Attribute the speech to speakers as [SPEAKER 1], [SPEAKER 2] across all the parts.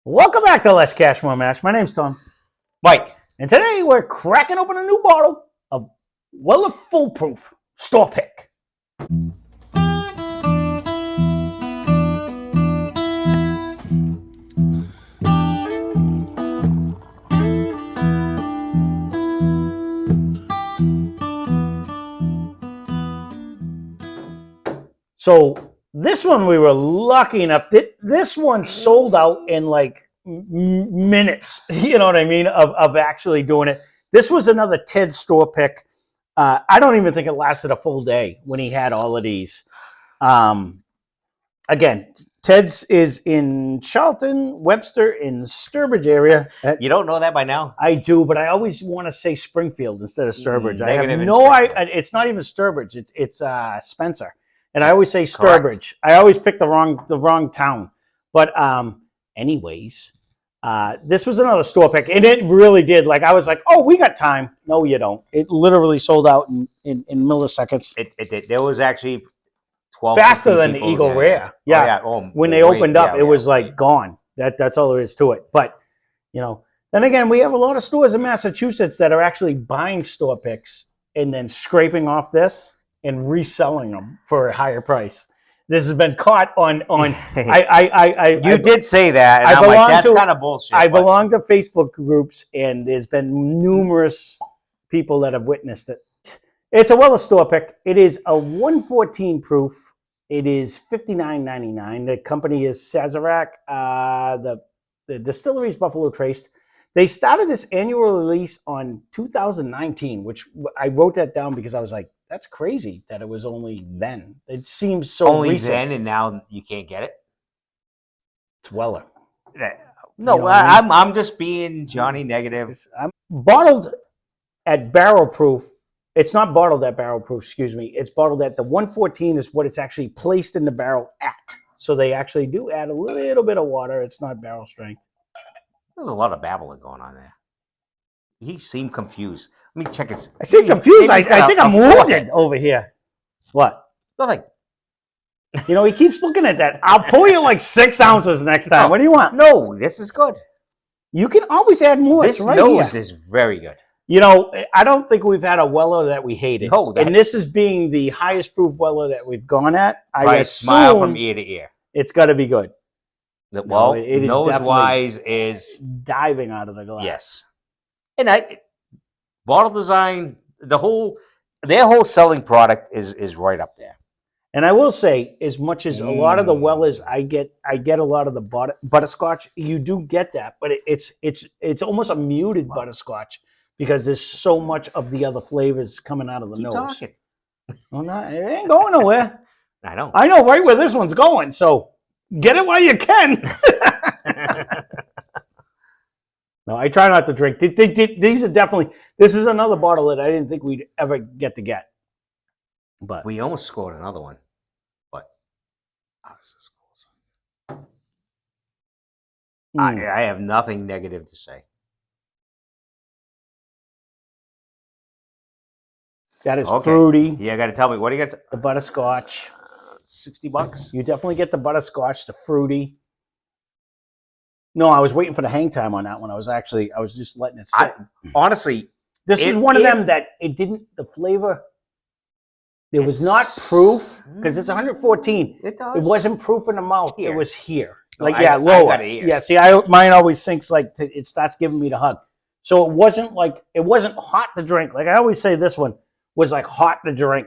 [SPEAKER 1] Welcome back to Less Cash, More Mash. My name's Tom.
[SPEAKER 2] Mike.
[SPEAKER 1] And today we're cracking open a new bottle of Weller Foolproof Store Pick. So this one we were lucky enough. This one sold out in like minutes. You know what I mean? Of actually doing it. This was another Ted Store Pick. I don't even think it lasted a full day when he had all of these. Again, Ted's is in Charlton, Webster, in Sturbridge area.
[SPEAKER 2] You don't know that by now?
[SPEAKER 1] I do, but I always want to say Springfield instead of Sturbridge. I have
[SPEAKER 2] Negative
[SPEAKER 1] no
[SPEAKER 2] in
[SPEAKER 1] idea. It's not even Sturbridge. It's Spencer. And I always say Sturbridge. Correct. I always pick the wrong town. But anyways, this was another store pick, and it really did. Like I was like, oh, we got time. No, you don't. It literally sold out in milliseconds.
[SPEAKER 2] It there was actually 12
[SPEAKER 1] faster than the Eagle Rare. Yeah. When they opened up, it was like gone. That's all there is to it. But then again, we have a lot of stores in Massachusetts that are actually buying store picks and then scraping off this and reselling them for a higher price. This has been caught on.
[SPEAKER 2] You did say that, and I'm like, that's kind of bullshit.
[SPEAKER 1] I belong to Facebook groups, and there's been numerous people that have witnessed it. It's a Weller store pick. It is a 114 proof. It is $59.99. The company is Sazerac. The distillery is Buffalo Trace. They started this annual release on 2019, which I wrote that down because I was like, that's crazy that it was only then. It seems so
[SPEAKER 2] only
[SPEAKER 1] recent.
[SPEAKER 2] Then, and now you can't get it?
[SPEAKER 1] It's Weller.
[SPEAKER 2] No, I'm just being Johnny Negative.
[SPEAKER 1] I'm bottled at barrel proof. It's not bottled at barrel proof, excuse me. It's bottled at the 114 is what it's actually placed in the barrel at. So they actually do add a little bit of water. It's not barrel strength.
[SPEAKER 2] There's a lot of babbling going on there. He seemed confused. Let me check his.
[SPEAKER 1] I seem confused. I think I'm wounded over here. What?
[SPEAKER 2] Nothing.
[SPEAKER 1] He keeps looking at that. I'll pull you like 6 ounces next time. What do you want?
[SPEAKER 2] No, this is good.
[SPEAKER 1] You can always add more.
[SPEAKER 2] This nose is very good.
[SPEAKER 1] I don't think we've had a Weller that we hated.
[SPEAKER 2] No,
[SPEAKER 1] and this is being the highest proof Weller that we've gone at. I assume
[SPEAKER 2] smile from ear to ear.
[SPEAKER 1] It's got to be good.
[SPEAKER 2] Well, nose-wise is
[SPEAKER 1] diving out of the glass.
[SPEAKER 2] Yes. And bottle design, their whole selling product is right up there.
[SPEAKER 1] And I will say, as much as a lot of the Wellers, I get a lot of the butterscotch. You do get that, but it's almost a muted butterscotch because there's so much of the other flavors coming out of the nose.
[SPEAKER 2] Talking.
[SPEAKER 1] Well, it ain't going nowhere.
[SPEAKER 2] I know
[SPEAKER 1] right where this one's going. So get it while you can. No, I try not to drink. These are definitely. This is another bottle that I didn't think we'd ever get to get. But
[SPEAKER 2] we almost scored another one. But this is cool. I have nothing negative to say.
[SPEAKER 1] That is fruity.
[SPEAKER 2] Yeah, got to tell me what do you got?
[SPEAKER 1] The butterscotch.
[SPEAKER 2] $60.
[SPEAKER 1] You definitely get the butterscotch, the fruity. No, I was waiting for the hang time on that one. I was just letting it sit.
[SPEAKER 2] Honestly,
[SPEAKER 1] this is one of them that it didn't. The flavor. It was not proof because it's 114.
[SPEAKER 2] It does.
[SPEAKER 1] It wasn't proof in the mouth.
[SPEAKER 2] Here.
[SPEAKER 1] It was here.
[SPEAKER 2] No,
[SPEAKER 1] lower. Yeah, see, mine always sinks it starts giving me the hug. So it wasn't hot to drink. Like I always say, this one was like hot to drink.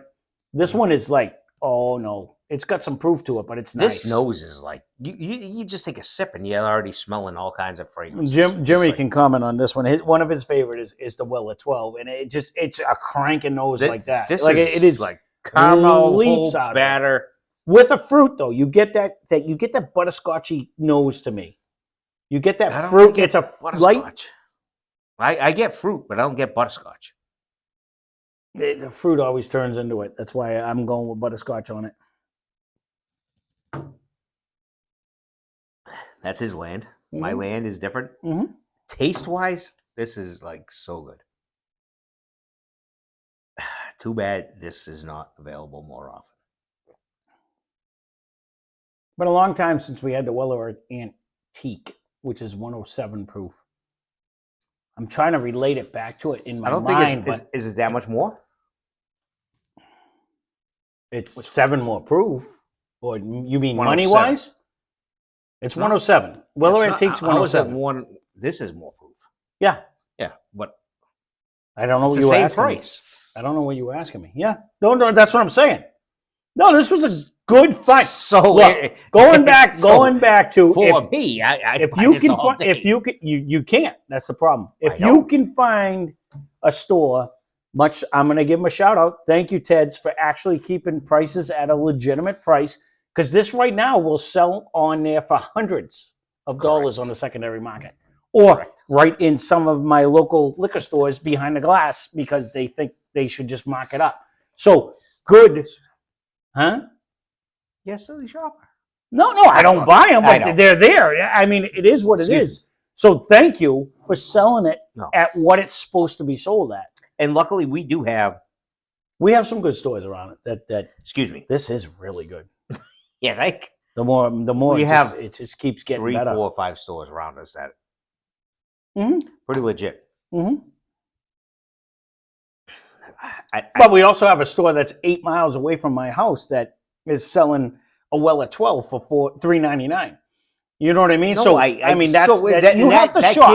[SPEAKER 1] This one is like, oh no. It's got some proof to it, but it's nice.
[SPEAKER 2] This nose is like you just take a sip and you're already smelling all kinds of fragrances.
[SPEAKER 1] Jimmy can comment on this one. One of his favorite is the Weller 12, and it's a cranking nose like that.
[SPEAKER 2] This
[SPEAKER 1] it is
[SPEAKER 2] like caramel
[SPEAKER 1] leaps out
[SPEAKER 2] batter
[SPEAKER 1] with a fruit though. You get that butterscotchy nose to me. You get that fruit. It's a light.
[SPEAKER 2] I get fruit, but I don't get butterscotch.
[SPEAKER 1] The fruit always turns into it. That's why I'm going with butterscotch on it.
[SPEAKER 2] That's his land. Mm-hmm. My land is different.
[SPEAKER 1] Mm-hmm.
[SPEAKER 2] Taste-wise, this is like so good. Too bad this is not available more often.
[SPEAKER 1] Been a long time since we had the Weller Antique. which is 107 proof. I'm trying to relate it back to it in my
[SPEAKER 2] I don't
[SPEAKER 1] mind,
[SPEAKER 2] think is it that much more?
[SPEAKER 1] it's 7 more proof. Or you mean
[SPEAKER 2] 107.
[SPEAKER 1] money-wise? It's 107. Weller Antiques 107.
[SPEAKER 2] One. This is more proof.
[SPEAKER 1] Yeah.
[SPEAKER 2] Yeah, but
[SPEAKER 1] I don't know
[SPEAKER 2] it's
[SPEAKER 1] what
[SPEAKER 2] the
[SPEAKER 1] you were
[SPEAKER 2] same
[SPEAKER 1] asking me.
[SPEAKER 2] price.
[SPEAKER 1] I don't know what you were asking me. Yeah. No, that's what I'm saying. No, this was a good fight.
[SPEAKER 2] So
[SPEAKER 1] look, going back to
[SPEAKER 2] for me,
[SPEAKER 1] if you can find, if you can, you can't. That's the problem. If you can find a store, I'm going to give them a shout out. Thank you, Ted's, for actually keeping prices at a legitimate price, because this right now will sell on there for hundreds of dollars on the secondary market, or right in some of my local liquor stores behind the glass because they think they should just mark it up. So good, huh?
[SPEAKER 2] Yes, silly shopper.
[SPEAKER 1] No, I don't buy them, but they're there. I mean, it is what it is. So thank you for selling it at what it's supposed to be sold at.
[SPEAKER 2] And luckily, we
[SPEAKER 1] have some good stores around it. That
[SPEAKER 2] excuse me,
[SPEAKER 1] this is really good.
[SPEAKER 2] Yeah, like
[SPEAKER 1] the more it just keeps getting
[SPEAKER 2] 3,
[SPEAKER 1] better.
[SPEAKER 2] 4, 5 stores around us that pretty legit.
[SPEAKER 1] Mm-hmm. But we also have a store that's 8 miles away from my house that is selling a Weller 12 for $3.99. You know what I mean?
[SPEAKER 2] No,
[SPEAKER 1] so I mean that's
[SPEAKER 2] so
[SPEAKER 1] you have to shop.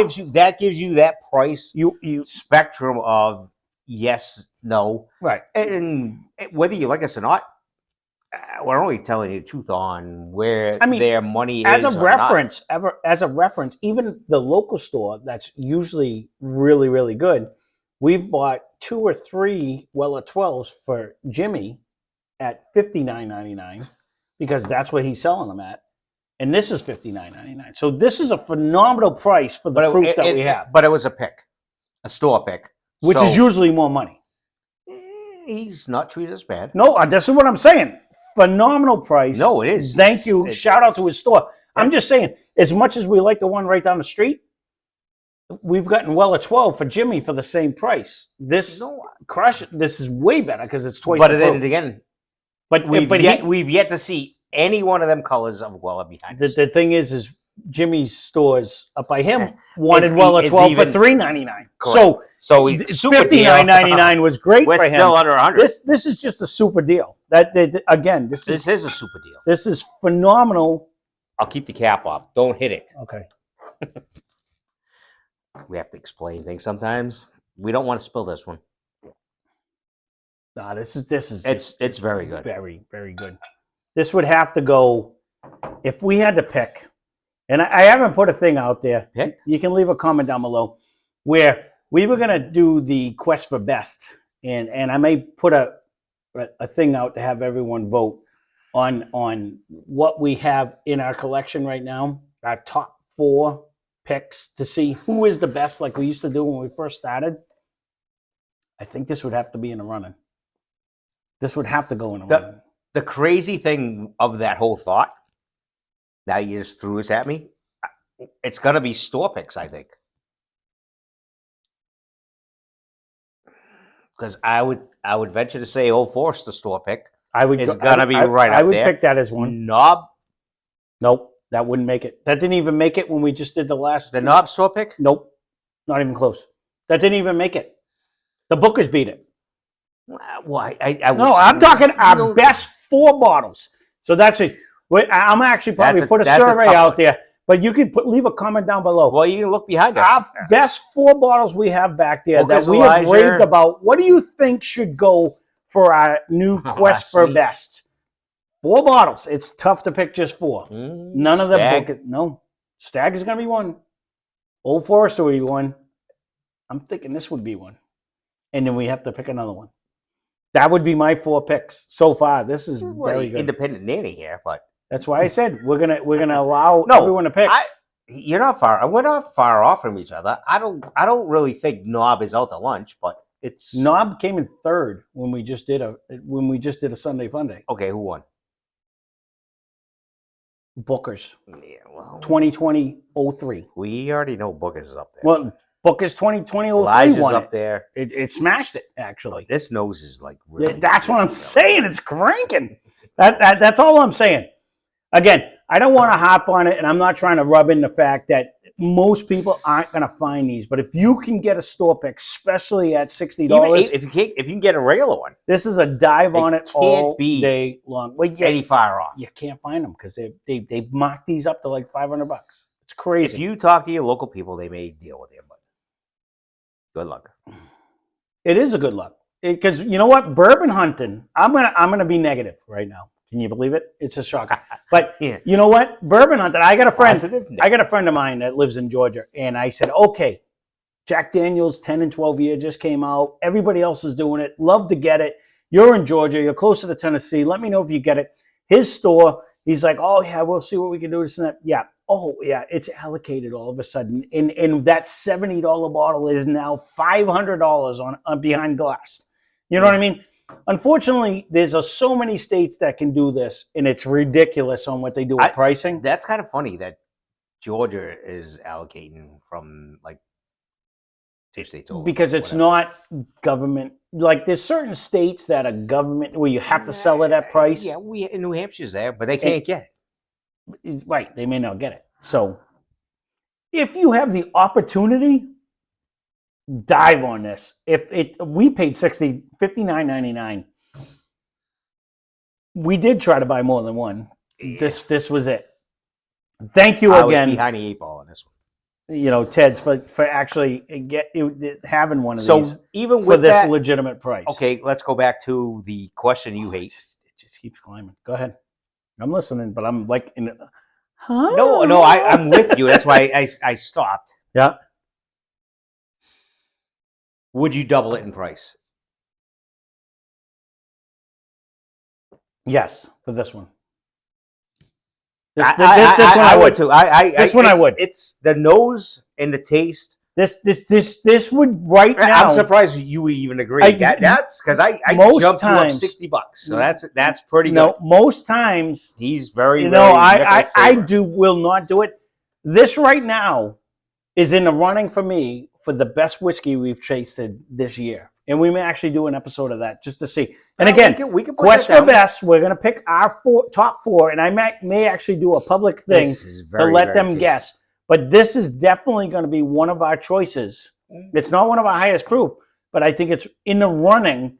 [SPEAKER 2] Gives you that price
[SPEAKER 1] you
[SPEAKER 2] spectrum of yes, no,
[SPEAKER 1] right,
[SPEAKER 2] and whether you like us or not, we're only telling you the truth on where their money
[SPEAKER 1] is. As a reference, even the local store that's usually really, really good, we've bought 2 or 3 Weller 12s for Jimmy at $59.99 because that's what he's selling them at. And this is $59.99. So this is a phenomenal price for the proof that we have.
[SPEAKER 2] But it was a store pick.
[SPEAKER 1] Which is usually more money.
[SPEAKER 2] He's not treated as bad.
[SPEAKER 1] No, this is what I'm saying. Phenomenal price.
[SPEAKER 2] No, it is.
[SPEAKER 1] Thank you. Shout out to his store. I'm just saying, as much as we like the one right down the street, we've gotten Weller 12 for Jimmy for the same price. This is way better because it's twice the proof.
[SPEAKER 2] But then again, we've yet to see any one of them colors of Weller behind us.
[SPEAKER 1] The thing is Jimmy's stores up by him wanted Weller 12 for $3.99. So $59.99 was great for him.
[SPEAKER 2] We're still under 100.
[SPEAKER 1] This is just a super deal. Again, this is
[SPEAKER 2] a super deal.
[SPEAKER 1] This is phenomenal.
[SPEAKER 2] I'll keep the cap off. Don't hit it.
[SPEAKER 1] Okay.
[SPEAKER 2] We have to explain things sometimes. We don't want to spill this one.
[SPEAKER 1] No, this is
[SPEAKER 2] it's very good.
[SPEAKER 1] Very, very good. This would have to go, if we had to pick, and I haven't put a thing out there.
[SPEAKER 2] Okay.
[SPEAKER 1] You can leave a comment down below where we were going to do the quest for best. And I may put a thing out to have everyone vote on what we have in our collection right now, our top 4 picks to see who is the best like we used to do when we first started. I think this would have to be in the running. This would have to go in the running.
[SPEAKER 2] The crazy thing of that whole thought, now you just threw this at me, it's going to be store picks, I think. Because I would venture to say Old Forester store pick. It's going to be right up there.
[SPEAKER 1] I would pick that as one.
[SPEAKER 2] Knob?
[SPEAKER 1] Nope, that wouldn't make it. That didn't even make it when we just did the last.
[SPEAKER 2] The Knob store pick?
[SPEAKER 1] Nope, not even close. That didn't even make it. The Bookers beat it.
[SPEAKER 2] Why?
[SPEAKER 1] No, I'm talking our best 4 bottles. So that's it. I'm actually probably put a survey out there, but you can leave a comment down below.
[SPEAKER 2] Well, you can look behind us.
[SPEAKER 1] Our best 4 bottles we have back there that we have raved about. What do you think should go for our new quest for best? 4 bottles. It's tough to pick just 4. None of them. No, Stag is going to be one. Old Forester would be one. I'm thinking this would be one, and then we have to pick another one. That would be my 4 picks so far. This is very good.
[SPEAKER 2] Independent nanny here, but
[SPEAKER 1] that's why I said we're gonna allow everyone to pick.
[SPEAKER 2] You're not far. We're not far off from each other. I don't really think Knob is out to lunch, but it's
[SPEAKER 1] Knob came in 3rd when we just did a Sunday Fun Day.
[SPEAKER 2] Okay, who won?
[SPEAKER 1] Bookers.
[SPEAKER 2] Yeah, well,
[SPEAKER 1] 2020-03.
[SPEAKER 2] We already know Bookers is up there.
[SPEAKER 1] Well, Bookers 2020-03
[SPEAKER 2] Elijah's
[SPEAKER 1] won
[SPEAKER 2] up there.
[SPEAKER 1] It smashed it actually.
[SPEAKER 2] This nose is like really.
[SPEAKER 1] That's what I'm saying. It's cranking. That's all I'm saying. Again, I don't want to hop on it, and I'm not trying to rub in the fact that most people aren't going to find these. But if you can get a store pick, especially at $60,
[SPEAKER 2] Even if you can get a regular one,
[SPEAKER 1] this is a dive on it
[SPEAKER 2] can't
[SPEAKER 1] all
[SPEAKER 2] be
[SPEAKER 1] day long. Well,
[SPEAKER 2] any far off.
[SPEAKER 1] you can't find them because they mark these up to like $500. It's crazy.
[SPEAKER 2] If you talk to your local people, they may deal with you, but good luck.
[SPEAKER 1] It is a good luck because you know what, bourbon hunting. I'm gonna be negative right now. Can you believe it? It's a shock. But
[SPEAKER 2] Yeah.
[SPEAKER 1] you know what, bourbon hunting. I got a friend.
[SPEAKER 2] Positive?
[SPEAKER 1] I got a friend of mine that lives in Georgia, and I said, okay, Jack Daniel's 10 and 12 year just came out. Everybody else is doing it. Love to get it. You're in Georgia. You're closer to Tennessee. Let me know if you get it. His store. He's like, oh yeah, we'll see what we can do. This and that. Yeah. Oh yeah, it's allocated all of a sudden. And that $70 bottle is now $500 on behind glass. You know what I mean? Unfortunately, there's so many states that can do this, and it's ridiculous on what they do with pricing.
[SPEAKER 2] That's kind of funny that Georgia is allocating from like 2 states over.
[SPEAKER 1] Because it's not government. Like there's certain states that are government where you have to sell it at price.
[SPEAKER 2] Yeah, in New Hampshire's there, but they can't get it.
[SPEAKER 1] Right, they may not get it. So if you have the opportunity, dive on this. We paid $59.99. We did try to buy more than one.
[SPEAKER 2] Yeah.
[SPEAKER 1] This was it. Thank you
[SPEAKER 2] I
[SPEAKER 1] again.
[SPEAKER 2] was behind the 8 ball on this one.
[SPEAKER 1] You know, Ted's for actually having one of these.
[SPEAKER 2] So even
[SPEAKER 1] for
[SPEAKER 2] with
[SPEAKER 1] this
[SPEAKER 2] that,
[SPEAKER 1] legitimate price.
[SPEAKER 2] okay, let's go back to the question you hate.
[SPEAKER 1] It just keeps climbing. Go ahead. I'm listening, but I'm like in. Huh?
[SPEAKER 2] No, I'm with you. That's why I stopped.
[SPEAKER 1] Yeah.
[SPEAKER 2] Would you double it in price?
[SPEAKER 1] Yes, for this one.
[SPEAKER 2] This one I would too.
[SPEAKER 1] This one I would.
[SPEAKER 2] It's the nose and the taste.
[SPEAKER 1] This would right now.
[SPEAKER 2] I'm surprised you even agree. That's because I jumped you up $60, so that's pretty good.
[SPEAKER 1] No, most times
[SPEAKER 2] he's very.
[SPEAKER 1] I will not do it. This right now is in the running for me for the best whiskey we've tasted this year. And we may actually do an episode of that just to see. And again,
[SPEAKER 2] we can
[SPEAKER 1] Quest for Best, we're going to pick our top 4, and I may actually do a public thing to let them guess. But this is definitely going to be one of our choices. It's not one of our highest proof, but I think it's in the running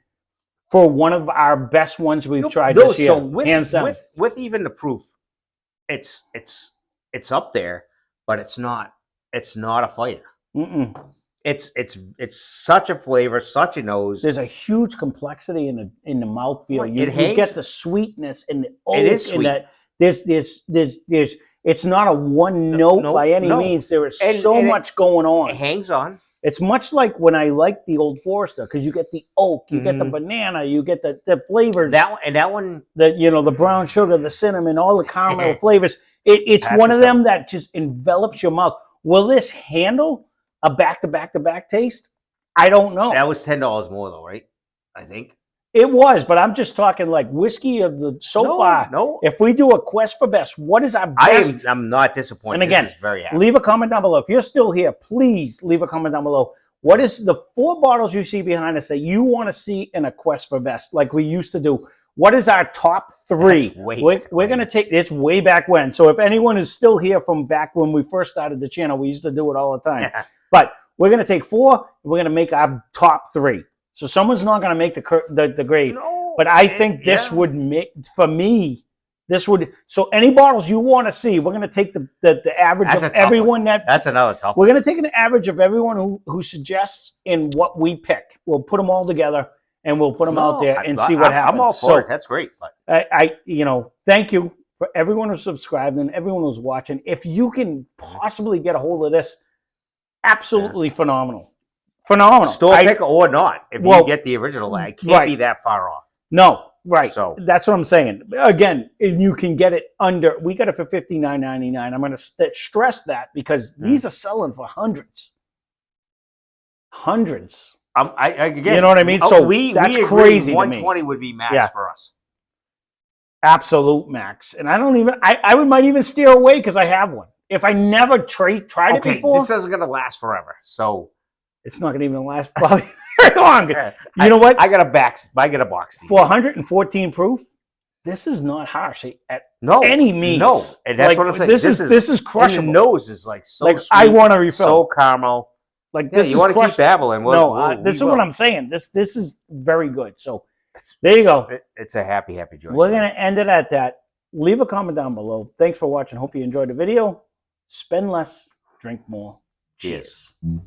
[SPEAKER 1] for one of our best ones we've tried this year.
[SPEAKER 2] So
[SPEAKER 1] hands down.
[SPEAKER 2] With even the proof, it's up there, but it's not a fighter.
[SPEAKER 1] Mm-mm.
[SPEAKER 2] It's such a flavor, such a nose.
[SPEAKER 1] There's a huge complexity in the mouthfeel.
[SPEAKER 2] Right,
[SPEAKER 1] You get the sweetness and the oak.
[SPEAKER 2] It is sweet.
[SPEAKER 1] There's it's not a one note by any means. There is so much going on.
[SPEAKER 2] It hangs on.
[SPEAKER 1] It's much like when I like the Old Forester because you get the oak, you get the banana, you get the flavors.
[SPEAKER 2] That one,
[SPEAKER 1] the brown sugar, the cinnamon, all the caramel flavors. It's one of them that just envelops your mouth. Will this handle a back-to-back taste? I don't know.
[SPEAKER 2] That was $10 more though, right? I think.
[SPEAKER 1] It was, but I'm just talking like whiskey of the far.
[SPEAKER 2] No.
[SPEAKER 1] If we do a Quest for Best, what is our best?
[SPEAKER 2] I'm not disappointed.
[SPEAKER 1] And again,
[SPEAKER 2] this is very happy.
[SPEAKER 1] Leave a comment down below. If you're still here, please leave a comment down below. What is the 4 bottles you see behind us that you want to see in a Quest for Best like we used to do? What is our top 3? We're going to take, it's way back when. So if anyone is still here from back when we first started the channel, we used to do it all the time. But we're going to take 4, and we're going to make our top 3. So someone's not going to make the grade.
[SPEAKER 2] No,
[SPEAKER 1] but I think this would make, for me, this would, so any bottles you want to see, we're going to take the average of everyone
[SPEAKER 2] That's another tough
[SPEAKER 1] one. We're going to take an average of everyone who suggests in what we pick. We'll put them all together and we'll put them out there and see what happens.
[SPEAKER 2] I'm all for it. That's great.
[SPEAKER 1] Thank you for everyone who subscribed and everyone who's watching. If you can possibly get a hold of this, absolutely phenomenal. Phenomenal.
[SPEAKER 2] Store pick or not. If you get the original, it can't be that far off.
[SPEAKER 1] No, right.
[SPEAKER 2] So
[SPEAKER 1] that's what I'm saying. Again, you can get it under. We got it for $59.99. I'm going to stress that because these are selling for hundreds. Hundreds.
[SPEAKER 2] Again,
[SPEAKER 1] you know what I mean? So that's crazy.
[SPEAKER 2] 120 would be max for us.
[SPEAKER 1] Absolute max. And I don't even. I might even steer away because I have one. If I never tried it before,
[SPEAKER 2] this isn't going to last forever. So.
[SPEAKER 1] It's not going to even last probably very long. You know what?
[SPEAKER 2] I got a box.
[SPEAKER 1] For 114 proof, this is not harsh at
[SPEAKER 2] No,
[SPEAKER 1] any means.
[SPEAKER 2] No, and that's
[SPEAKER 1] Like,
[SPEAKER 2] what I'm saying.
[SPEAKER 1] This is crushable.
[SPEAKER 2] And the nose is like so
[SPEAKER 1] like
[SPEAKER 2] sweet,
[SPEAKER 1] I want to refill.
[SPEAKER 2] so caramel.
[SPEAKER 1] Like
[SPEAKER 2] Yeah,
[SPEAKER 1] this
[SPEAKER 2] you
[SPEAKER 1] is
[SPEAKER 2] want to keep
[SPEAKER 1] crushable.
[SPEAKER 2] babbling.
[SPEAKER 1] This is what I'm saying. This is very good. So there you go.
[SPEAKER 2] It's a happy joint.
[SPEAKER 1] We're gonna end it at that. Leave a comment down below. Thanks for watching. Hope you enjoyed the video. Spend less, drink more. Cheers.
[SPEAKER 2] Cheers.